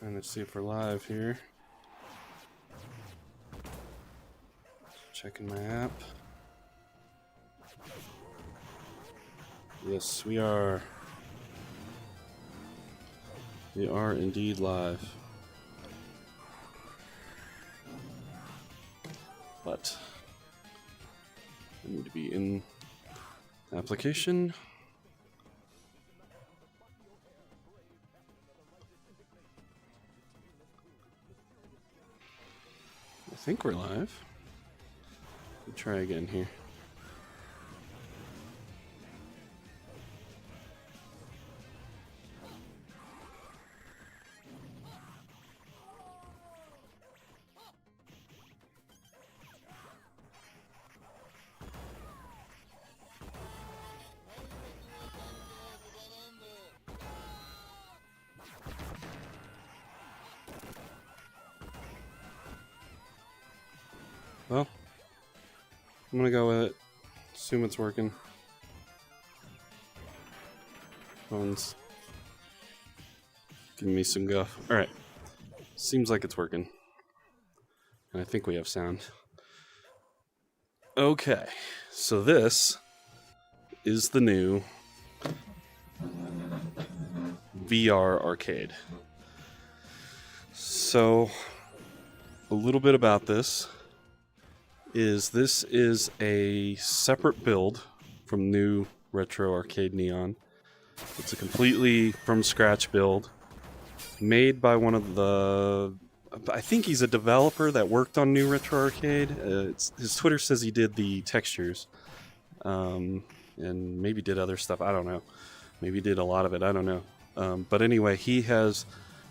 Trying to see if we're live here. Checking my app. Yes, we are. We are indeed live. But I need to be in application. I think we're live. We'll try again here. Well, I'm gonna go with it. Assume it's working. Phone's giving me some guff. Alright. Seems like it's working. And I think we have sound. Okay. So this is the new VR Arcade. So, a little bit about this is a separate build from new Retro Arcade Neon. It's a completely from scratch build made by one of the, I think he's a developer that worked on new Retro Arcade. His Twitter says he did the textures and maybe did other stuff. I don't know. Maybe did a lot of it. I don't know. But anyway, he has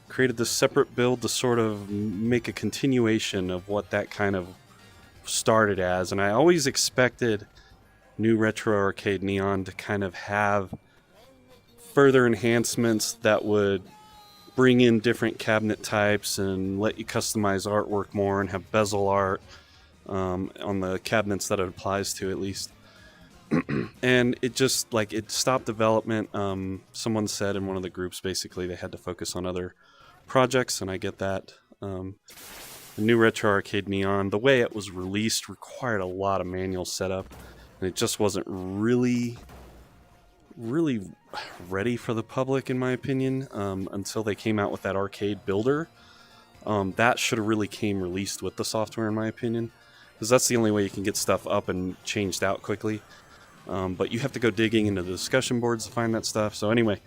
created this separate build to sort of make a continuation of what that kind of started as, and I always expected new Retro Arcade Neon to kind of have further enhancements that would bring in different cabinet types and let you customize artwork more and have bezel art on the cabinets that it applies to, at least. And it just, like, it stopped development. Someone said in one of the groups, basically, they had to focus on other projects, and I get that. The new Retro Arcade Neon, the way it was released, required a lot of manual setup, and it just wasn't really ready for the public, in my opinion, until they came out with that arcade builder. That should have really came released with the software, in my opinion, because that's the only way you can get stuff up and changed out quickly. But you have to go digging into the discussion boards to find that stuff. So anyway,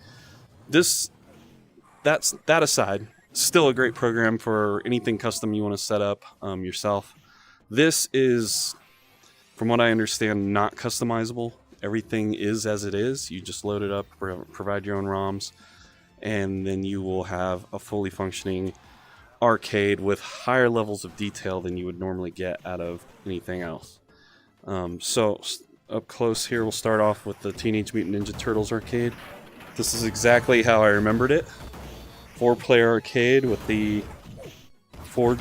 that aside, still a great program for anything custom you want to set up yourself. This is, from what I understand, not customizable. Everything is as it is. You just load it up, provide your own ROMs, and then you will have a fully functioning arcade with higher levels of detail than you would normally get out of anything else. So up close here, we'll start off with the Teenage Mutant Ninja Turtles arcade. This is exactly how I remembered it. 4-player arcade with the 4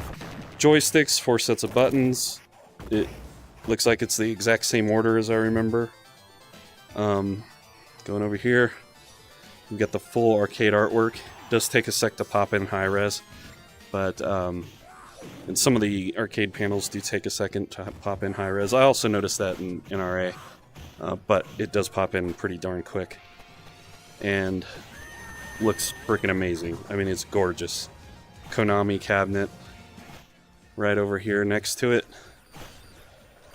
joysticks, 4 sets of buttons. It looks like it's the exact same order as I remember. Going over here, we got the full arcade artwork. It does take a sec to pop in high res, but and some of the arcade panels do take a second to pop in high res. I also noticed that in NRA, but it does pop in pretty darn quick. And looks freaking amazing. I mean, it's gorgeous. Konami cabinet right over here next to it.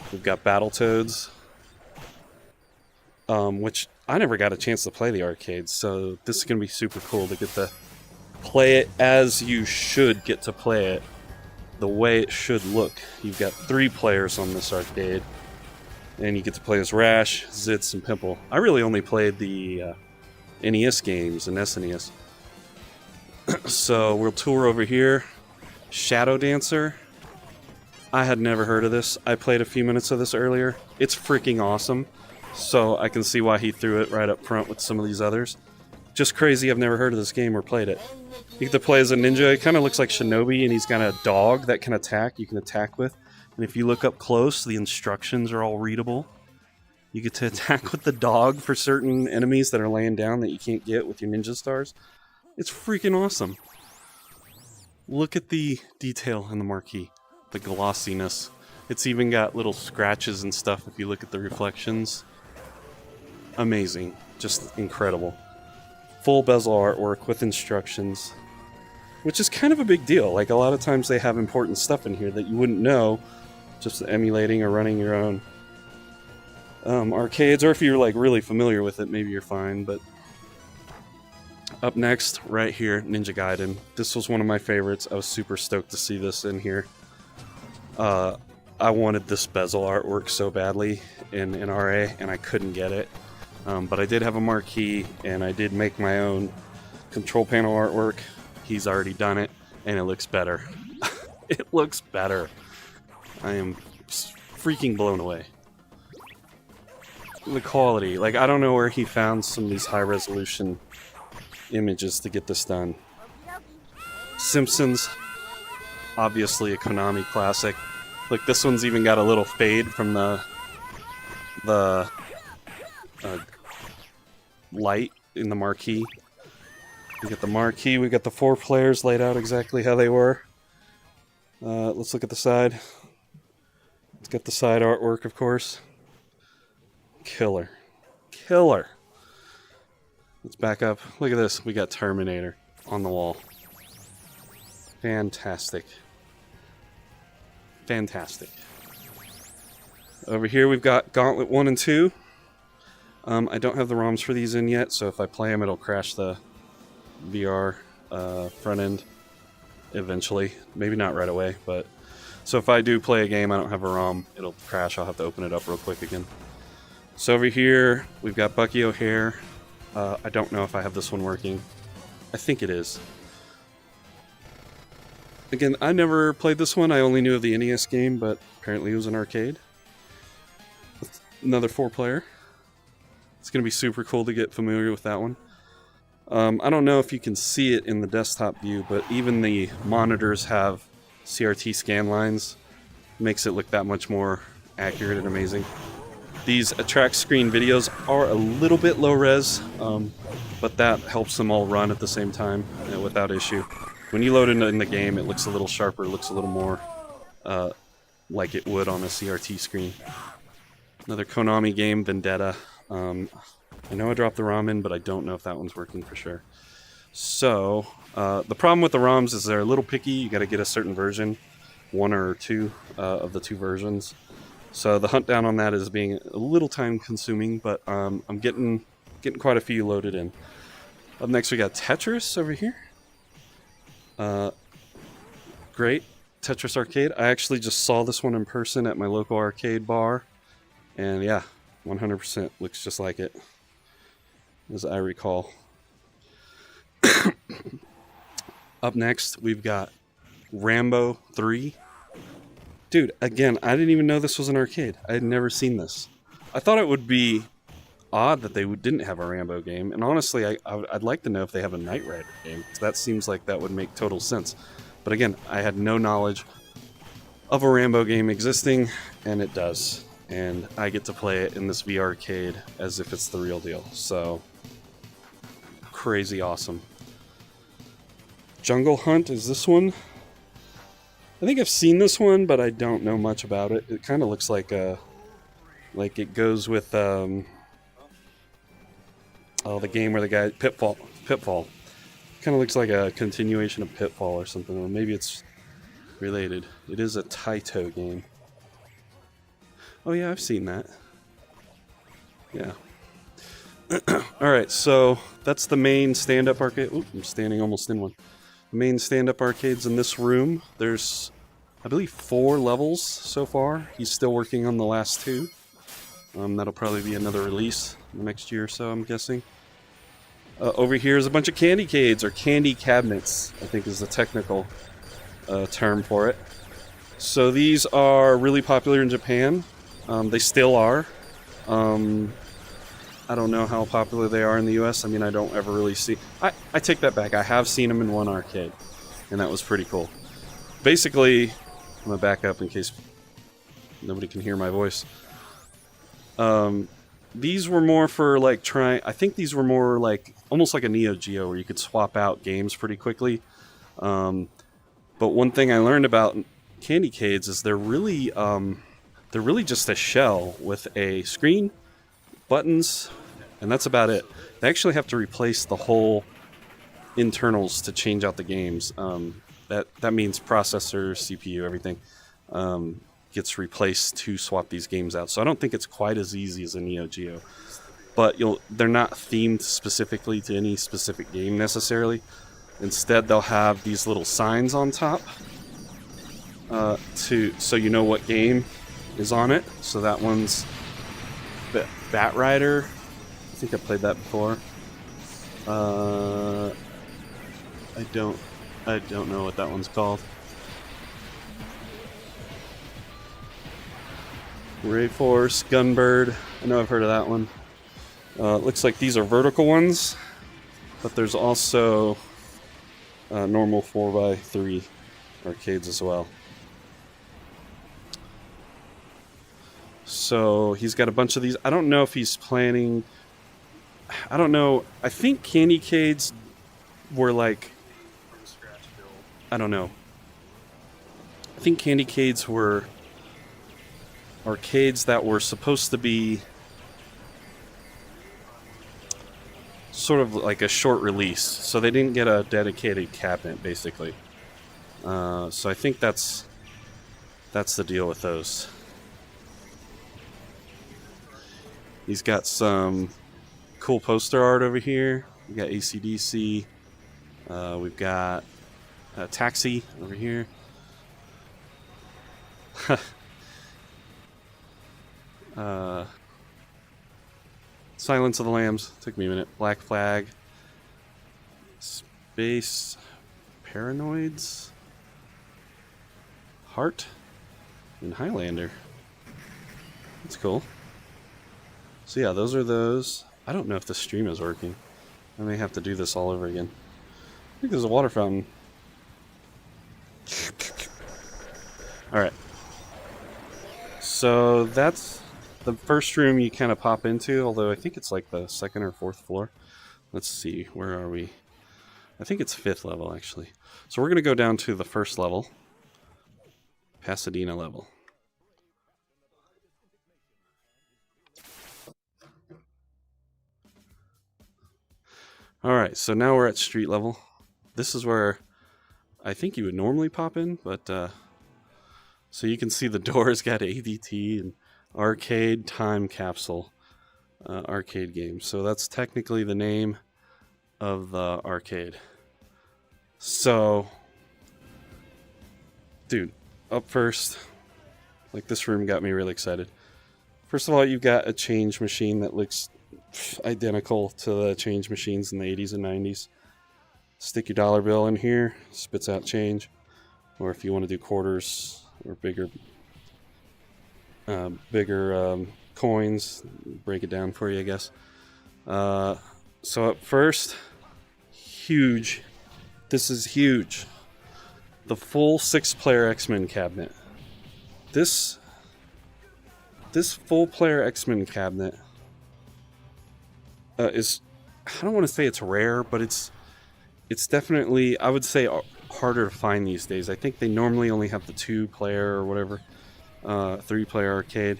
We've got Battletoads, which I never got a chance to play the arcades, so this is going to be super cool to get to play it as you should get to play it, the way it should look. You've got 3 players on this arcade, and you get to play as Rash, Zitz, and Pimple. I really only played the NES games and SNES. So we'll tour over here. Shadow Dancer. I had never heard of this. I played a few minutes of this earlier. It's freaking awesome. So I can see why he threw it right up front with some of these others. Just crazy, I've never heard of this game or played it. You get to play as a ninja. It kind of looks like Shinobi, and he's got a dog that can attack. You can attack with. And if you look up close, the instructions are all readable. You get to attack with the dog for certain enemies that are laying down that you can't get with your ninja stars. It's freaking awesome. Look at the detail in the marquee, the glossiness. It's even got little scratches and stuff if you look at the reflections. Amazing, just incredible. Full bezel artwork with instructions, which is kind of a big deal. Like, a lot of times they have important stuff in here that you wouldn't know just emulating or running your own arcades, or if you're like really familiar with it, maybe you're fine. But up next, right here, Ninja Gaiden. This was one of my favorites. I was super stoked to see this in here. I wanted this bezel artwork so badly in RA, and I couldn't get it. But I did have a marquee, and I did make my own control panel artwork. He's already done it, and it looks better. It looks better. I am freaking blown away. The quality, like, I don't know where he found some of these high-resolution images to get this done. Simpsons, obviously a Konami classic. Look, this one's even got a little fade from the light in the marquee. We got the marquee, we got the 4 players laid out exactly how they were. Let's look at the side. Let's get the side artwork, of course. Killer. Killer. Let's back up. Look at this. We got Terminator on the wall. Fantastic. Fantastic. Over here we've got Gauntlet 1 and 2. I don't have the ROMs for these in yet, so if I play them, it'll crash the VR front end eventually. Maybe not right away, but... So if I do play a game, I don't have a ROM, it'll crash. I'll have to open it up real quick again. So over here, we've got Bucky Ohare. I don't know if I have this one working. I think it is. Again, I never played this one. I only knew of the NES game, but apparently it was an arcade. Another 4-player. It's going to be super cool to get familiar with that one. I don't know if you can see it in the desktop view, but even the monitors have CRT scan lines. Makes it look that much more accurate and amazing. These attract screen videos are a little bit low res, but that helps them all run at the same time without issue. When you load it in the game, it looks a little sharper, it looks a little more like it would on a CRT screen. Another Konami game, Vendetta. I know I dropped the ROM in, but I don't know if that one's working for sure. So, the problem with the ROMs is they're a little picky. You got to get a certain version, 1 or 2 of the 2 versions. So the hunt down on that is being a little time consuming, but I'm getting quite a few loaded in. Up next we got Tetris over here. Great, Tetris Arcade. I actually just saw this one in person at my local arcade bar, and yeah, 100% looks just like it, as I recall. Up next we've got Rambo 3. Dude, again, I didn't even know this was an arcade. I had never seen this. I thought it would be odd that they didn't have a Rambo game, and honestly, I'd like to know if they have a Knight Rider game. That seems like that would make total sense. But again, I had no knowledge of a Rambo game existing, and it does. And I get to play it in this VR arcade as if it's the real deal. So, crazy awesome. Jungle Hunt is this one. I think I've seen this one, but I don't know much about it. It kind of looks like it goes with the game where the guy Pitfall. Kind of looks like a continuation of Pitfall or something, or maybe it's related. It is a Taito game. Oh yeah, I've seen that. Yeah. All right, so that's the main stand-up arcade. Oop, I'm standing almost in one. Main stand-up arcades in this room. There's, I believe, 4 levels so far. He's still working on the last 2. That'll probably be another release next year or so, I'm guessing. Over here is a bunch of candy cades, or candy cabinets, I think is the technical term for it. So these are really popular in Japan. They still are. I don't know how popular they are in the US. I mean, I don't ever really see... I take that back. I have seen them in one arcade, and that was pretty cool. Basically, I'm going to back up in case nobody can hear my voice. These were more for, like, I think these were more like, almost like a Neo Geo, where you could swap out games pretty quickly. But one thing I learned about Candy Cades is they're really just a shell with a screen, buttons, and that's about it. They actually have to replace the whole internals to change out the games. That means processor, CPU, everything gets replaced to swap these games out. So I don't think it's quite as easy as a Neo Geo. But they're not themed specifically to any specific game necessarily. Instead, they'll have these little signs on top so you know what game is on it. So that one's Bat Rider. I think I played that before. I don't know what that one's called. Ray Force, Gunbird. I know I've heard of that one. Looks like these are vertical ones, but there's also normal 4x3 arcades as well. So he's got a bunch of these. I don't know if he's planning... I don't know. I think Candy Cades were like... I don't know. I think Candy Cades were arcades that were supposed to be sort of like a short release, so they didn't get a dedicated cabinet, basically. So I think that's the deal with those. He's got some cool poster art over here. We got AC/DC. We've got a Taxi over here. Silence of the Lambs. Took me a minute. Black Flag. Space Paranoids. Heart. And Highlander. That's cool. So yeah, those are those. I don't know if the stream is working. I may have to do this all over again. I think there's a water fountain. Alright. So that's the first room you kind of pop into, although I think it's like the second or fourth floor. Let's see, where are we? I think it's 5th level, actually. So we're going to go down to the first level. Pasadena level. Alright, so now we're at street level. This is where I think you would normally pop in, but so you can see the doors got ADT and Arcade Time Capsule arcade game. So that's technically the name of the arcade. So, dude, up first, like this room got me really excited. First of all, you've got a change machine that looks identical to the change machines in the 80s and 90s. Stick your dollar bill in here, spits out change. Or if you want to do quarters or bigger coins, break it down for you, I guess. So up first, huge. This is huge. The full 6-player X-Men cabinet. This full-player X-Men cabinet is, I don't want to say it's rare, but it's definitely, I would say, harder to find these days. I think they normally only have the 2-player or whatever, 3-player arcade.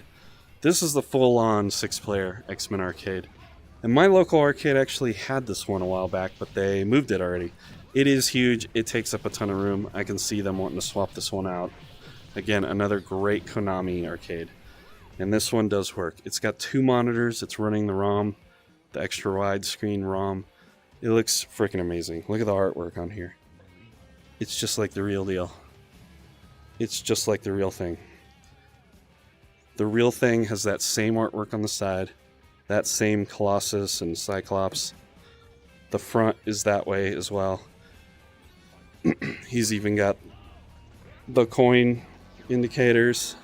This is the full-on 6-player X-Men arcade. And my local arcade actually had this one a while back, but they moved it already. It is huge. It takes up a ton of room. I can see them wanting to swap this one out. Again, another great Konami arcade. And this one does work. It's got 2 monitors. It's running the ROM, the extra widescreen ROM. It looks freaking amazing. Look at the artwork on here. It's just like the real deal. It's just like the real thing. The real thing has that same artwork on the side, that same Colossus and Cyclops. The front is that way as well. He's even got the coin indicators.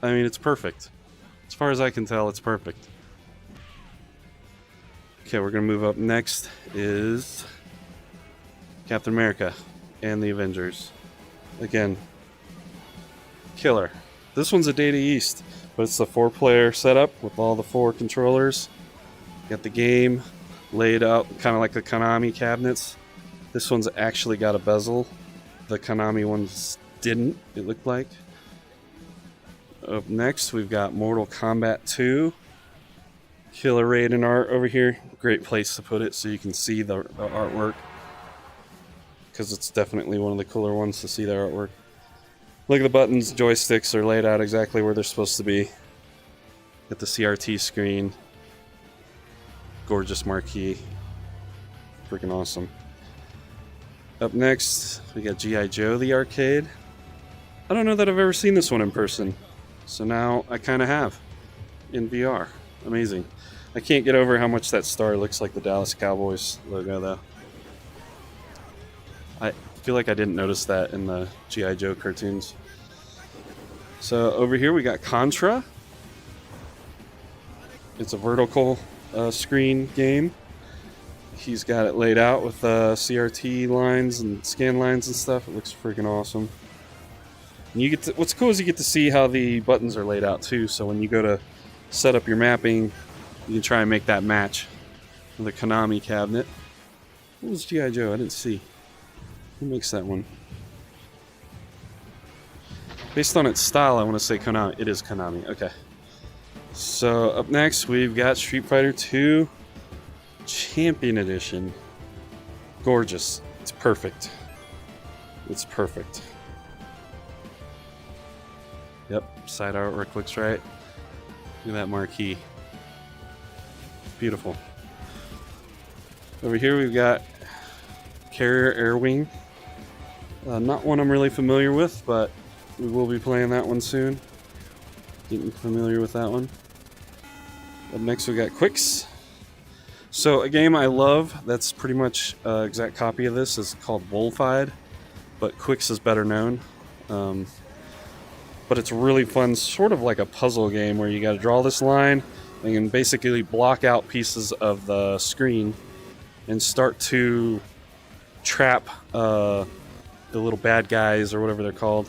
I mean, it's perfect. As far as I can tell, it's perfect. Okay, we're going to move up. Next is Captain America and the Avengers. Again, killer. This one's a Data East, but it's the 4-player setup with all the 4 controllers. Got the game laid out kind of like the Konami cabinets. This one's actually got a bezel The Konami ones didn't, it looked like. Up next, we've got Mortal Kombat 2. Killer Raiden art over here. Great place to put it so you can see the artwork. Because it's definitely one of the cooler ones to see the artwork. Look at the buttons, joysticks are laid out exactly where they're supposed to be. Got the CRT screen. Gorgeous marquee. Freaking awesome. Up next, we got G.I. Joe the Arcade. I don't know that I've ever seen this one in person. So now I kind of have. In VR. Amazing. I can't get over how much that star looks like the Dallas Cowboys logo though. I feel like I didn't notice that in the G.I. Joe cartoons. So over here we got Contra. It's a vertical screen game. He's got it laid out with CRT lines and scan lines and stuff. It looks freaking awesome. And you get to, what's cool is you get to see how the buttons are laid out too. So when you go to set up your mapping, you can try and make that match with the Konami cabinet. What was G.I. Joe? I didn't see. Who makes that one? Based on its style, I want to say Konami. It is Konami. Okay. So up next, we've got Street Fighter 2 Champion Edition. Gorgeous. It's perfect. It's perfect. Yep. Side artwork looks right. Look at that marquee. Beautiful. Over here we've got Carrier Air Wing. Not one I'm really familiar with, but we will be playing that one soon. Getting familiar with that one. Up next we got Quicks. So a game I love that's pretty much an exact copy of this is called Bullfied, but Quicks is better known. But it's really fun, sort of like a puzzle game where you got to draw this line and you can basically block out pieces of the screen and start to trap the little bad guys or whatever they're called.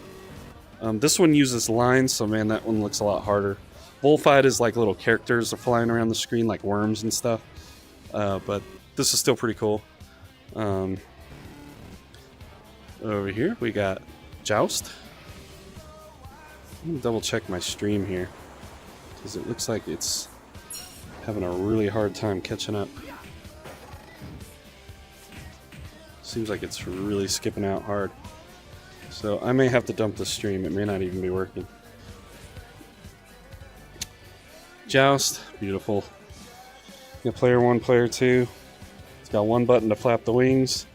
This one uses lines, so man, that one looks a lot harder. Bullfight is like little characters are flying around the screen like worms and stuff. But this is still pretty cool. Over here we got Joust. Let me double check my stream here, because it looks like it's having a really hard time catching up. Seems like it's really skipping out hard. So I may have to dump the stream, it may not even be working. Joust, beautiful. You got player 1, player 2. It's got one button to flap the wings.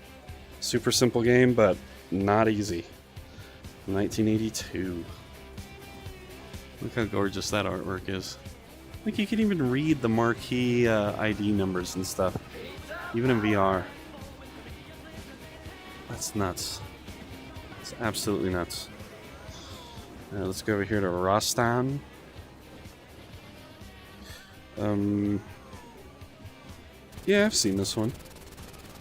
Super simple game, but not easy. 1982. Look how gorgeous that artwork is. Like you can even read the marquee ID numbers and stuff, even in VR. That's nuts. It's absolutely nuts. Let's go over here to Rostam. Yeah, I've seen this one.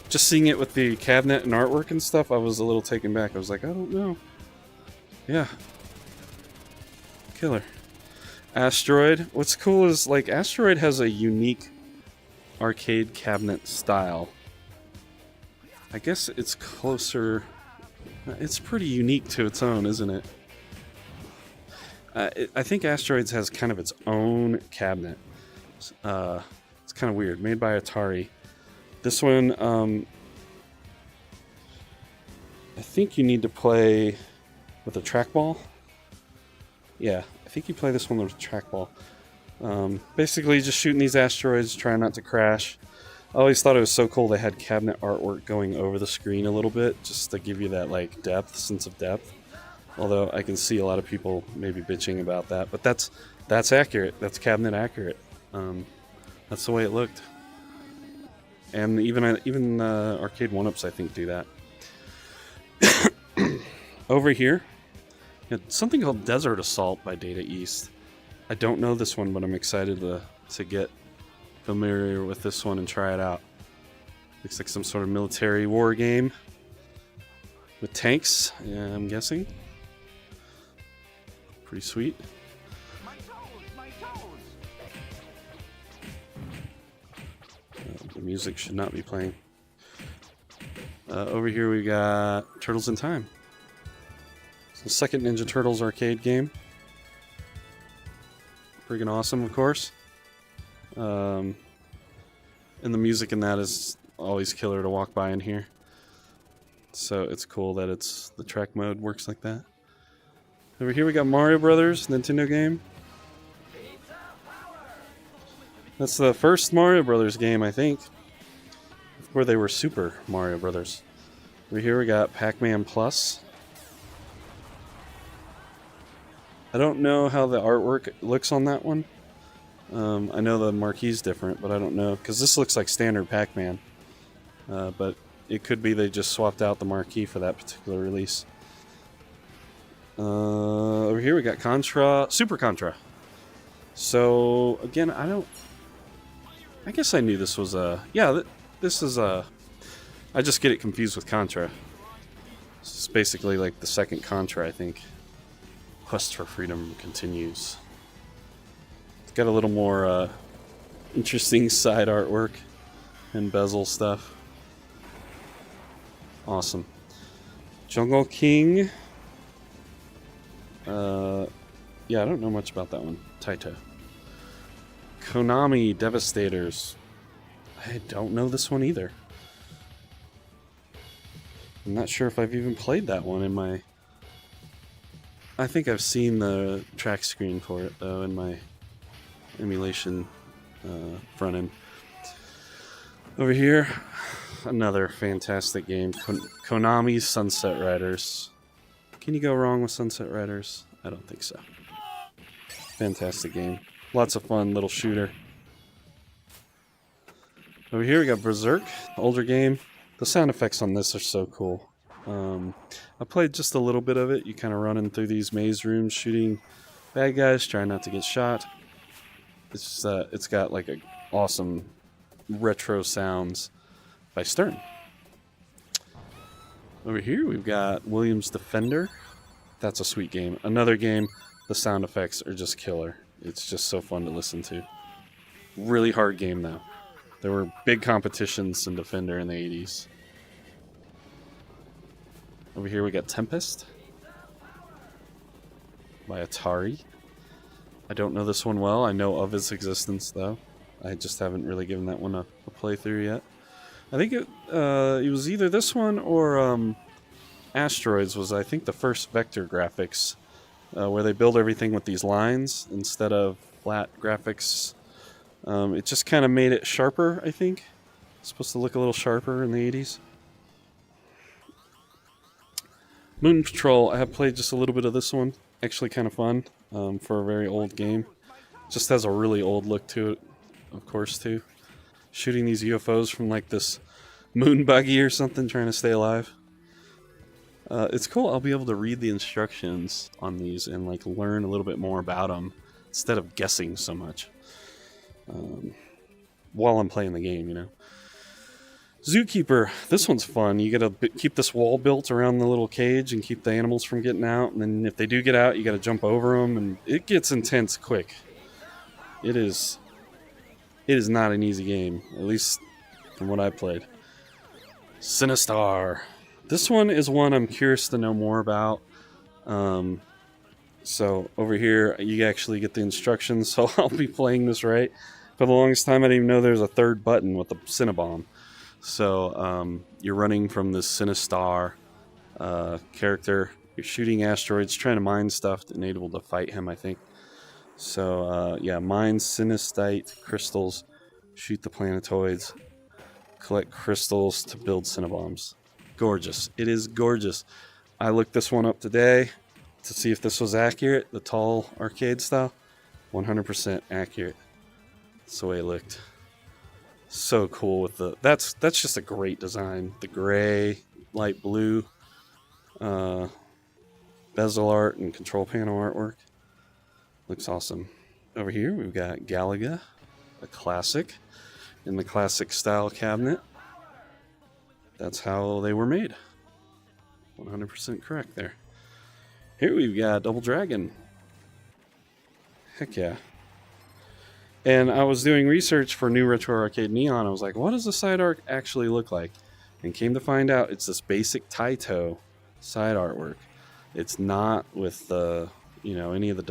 Just seeing it with the cabinet and artwork and stuff, I was a little taken back. I was like, I don't know. Yeah. Killer. Asteroid. What's cool is, like, Asteroid has a unique arcade cabinet style. I guess it's closer... It's pretty unique to its own, isn't it? I think Asteroids has kind of its own cabinet. It's kind of weird. Made by Atari. This one, I think you need to play with a trackball. Yeah, I think you play this one with a trackball. Basically, just shooting these asteroids, trying not to crash. I always thought it was so cool they had cabinet artwork going over the screen a little bit, just to give you that like depth, sense of depth. Although I can see a lot of people maybe bitching about that, but that's accurate. That's cabinet accurate. That's the way it looked. And even Arcade 1-Ups, I think, do that. Over here, something called Desert Assault by Data East. I don't know this one, but I'm excited to get familiar with this one and try it out. Looks like some sort of military war game with tanks, yeah, I'm guessing. Pretty sweet. The music should not be playing. Over here we got Turtles in Time. The second Ninja Turtles arcade game. Freaking awesome, of course. And the music in that is always killer to walk by in here. So it's cool that the track mode works like that. Over here we got Mario Brothers, Nintendo game. That's the first Mario Brothers game, I think, where they were Super Mario Brothers. Over here we got Pac-Man Plus. I don't know how the artwork looks on that one. I know the marquee's different, but I don't know, because this looks like standard Pac-Man. But it could be they just swapped out the marquee for that particular release. Over here we got Contra, Super Contra. So, again, I guess I knew this was this is I just get it confused with Contra. This is basically like the second Contra, I think. Quest for Freedom continues. It's got a little more interesting side artwork and bezel stuff. Awesome. Jungle King. Yeah, I don't know much about that one. Taito. Konami Devastators. I don't know this one either. I'm not sure if I've even played that one in my... I think I've seen the track screen for it, though, in my emulation front end. Over here, another fantastic game. Konami's Sunset Riders. Can you go wrong with Sunset Riders? I don't think so. Fantastic game. Lots of fun, little shooter. Over here we got Berserk, older game. The sound effects on this are so cool. I played just a little bit of it. You kind of running through these maze rooms, shooting bad guys, trying not to get shot. It's got like a awesome retro sounds by Stern. Over here we've got Williams Defender. That's a sweet game. Another game, the sound effects are just killer. It's just so fun to listen to. Really hard game though. There were big competitions in Defender in the 80s. Over here we got Tempest by Atari. I don't know this one well. I know of its existence though. I just haven't really given that one a playthrough yet. I think it was either this one or Asteroids was, I think, the first vector graphics where they build everything with these lines instead of flat graphics. It just kind of made it sharper, I think. It's supposed to look a little sharper in the 80s. Moon Patrol, I have played just a little bit of this one. Actually kind of fun for a very old game. Just has a really old look to it, of course, too. Shooting these UFOs from like this moon buggy or something, trying to stay alive. It's cool. I'll be able to read the instructions on these and like learn a little bit more about them instead of guessing so much while I'm playing the game, you know. Zookeeper, this one's fun. You gotta keep this wall built around the little cage and keep the animals from getting out. And then if they do get out, you gotta jump over them, and it gets intense quick. It is not an easy game, at least from what I played. Sinar. This one is one I'm curious to know more about. So over here, you actually get the instructions, so I'll be playing this right. For the longest time, I didn't even know there was a third button with the Cinnabomb. So you're running from this Sinistar character. You're shooting asteroids, trying to mine stuff to enable to fight him, I think. So yeah, mine Sinistite crystals, shoot the planetoids, collect crystals to build Cinnabombs. Gorgeous. It is gorgeous. I looked this one up today to see if this was accurate. The tall arcade style, 100% accurate. That's the way it looked. So cool with the that's just a great design. The gray, light blue, bezel art and control panel artwork looks awesome. Over here we've got Galaga, a classic in the classic style cabinet. That's how they were made. 100% correct there. Here we've got Double Dragon. Heck yeah. And I was doing research for New Retro Arcade Neon. I was like, what does the side art actually look like? And came to find out it's this basic Taito side artwork. It's not with the, any of the